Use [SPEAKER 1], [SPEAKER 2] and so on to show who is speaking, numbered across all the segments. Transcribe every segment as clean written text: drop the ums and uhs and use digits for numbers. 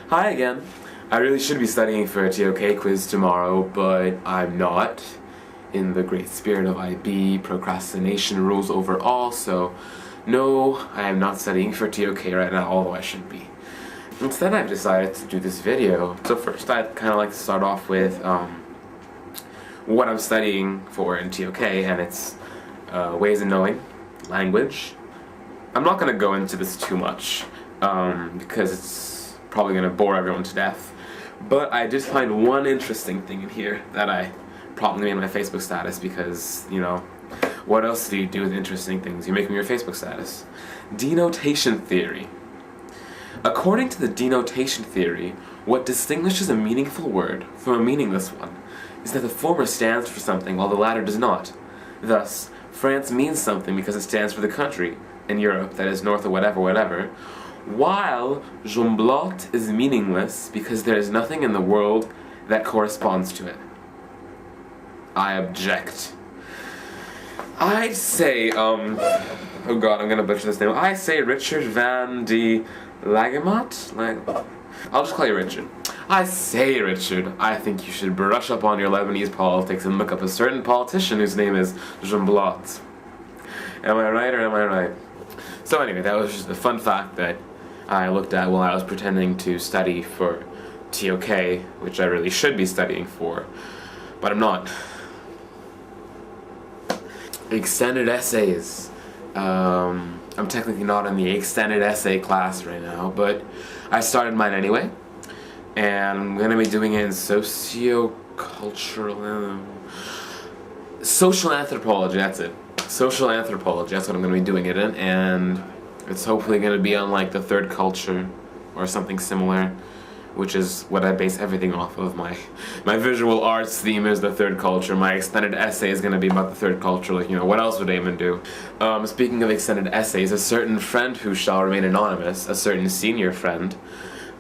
[SPEAKER 1] Hi again. I really should be studying for a TOK quiz tomorrow, but I'm not. In the great spirit of IB, procrastination rules over all, so no, I am not studying for TOK right now, although I should be. Instead, I've decided to do this video. So first, I'd kind of like to start off with what I'm studying for in TOK, and it's ways of knowing, language. I'm not going to go into this too much, because it's probably going to bore everyone to death. But I did find one interesting thing in here that I probably made my Facebook status because, you know, what else do you do with interesting things? You make them your Facebook status. Denotation theory. According to the denotation theory, what distinguishes a meaningful word from a meaningless one is that the former stands for something while the latter does not. Thus, France means something because it stands for the country in Europe that is north of whatever, while Jumblatt is meaningless because there is nothing in the world that corresponds to it. I object. I'd say, oh god, I'm gonna butcher this name. I say Richard van de Lagemat? I'll just call you Richard. I say, Richard, I think you should brush up on your Lebanese politics and look up a certain politician whose name is Jumblatt. Am I right or am I right? So anyway, that was just a fun fact that I looked at while I was pretending to study for TOK, which I really should be studying for, but I'm not. Extended essays. I'm technically not in the extended essay class right now, but I started mine anyway, and I'm going to be doing it in social anthropology, that's it. Social anthropology, that's what I'm going to be doing it in, and it's hopefully going to be on like the third culture or something similar, which is what I base everything off of. My visual arts theme is the third culture. My extended essay is going to be about the third culture, like, you know, what else would Eamon do? Speaking of extended essays, a certain friend who shall remain anonymous, a certain senior friend,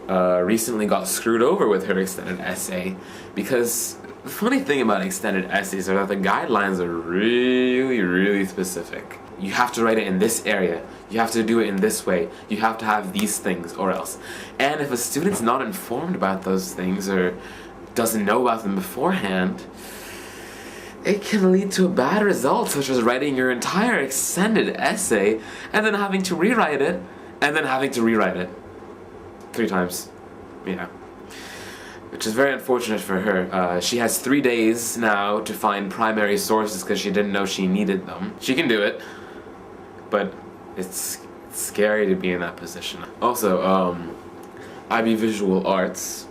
[SPEAKER 1] recently got screwed over with her extended essay because the funny thing about extended essays are that the guidelines are really specific. You have to write it in this area, you have to do it in this way, you have to have these things or else. And if a student's not informed about those things or doesn't know about them beforehand, it can lead to a bad result, such as writing your entire extended essay and then having to rewrite it and then having to rewrite it 3 times. Yeah. Which is very unfortunate for her. She has 3 days now to find primary sources because she didn't know she needed them. She can do it, but it's scary to be in that position. Also, IB Visual Arts.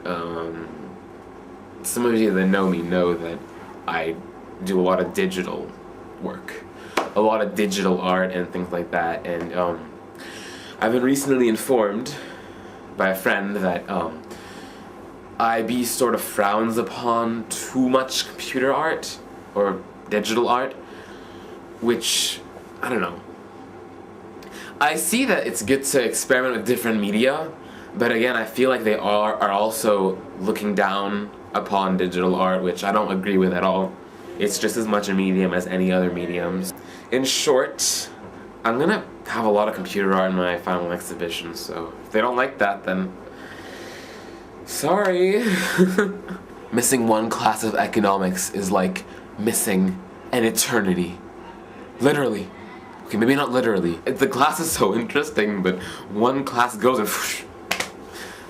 [SPEAKER 1] Some of you that know me know that I do a lot of digital work, a lot of digital art and things like that, and I've been recently informed by a friend that IB sort of frowns upon too much computer art or digital art, which, I don't know. I see that it's good to experiment with different media, but again, I feel like they are also looking down upon digital art, which I don't agree with at all. It's just as much a medium as any other mediums. In short, I'm gonna have a lot of computer art in my final exhibition, so if they don't like that, then sorry. Missing one class of economics is like missing an eternity. Literally. Okay, maybe not literally. The class is so interesting, but one class goes and whoosh.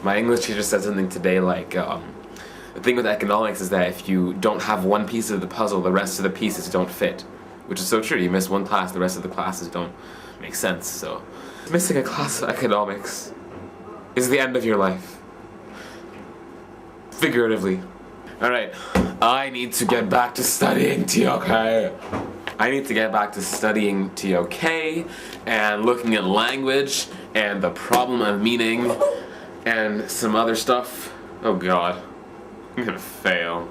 [SPEAKER 1] My English teacher said something today like, the thing with economics is that if you don't have one piece of the puzzle, the rest of the pieces don't fit. Which is so true. You miss one class, the rest of the classes don't make sense, so missing a class of economics is the end of your life. Figuratively. Alright, I need to get back to studying TOK. I need to get back to studying TOK and looking at language and the problem of meaning and some other stuff. Oh god, I'm gonna fail.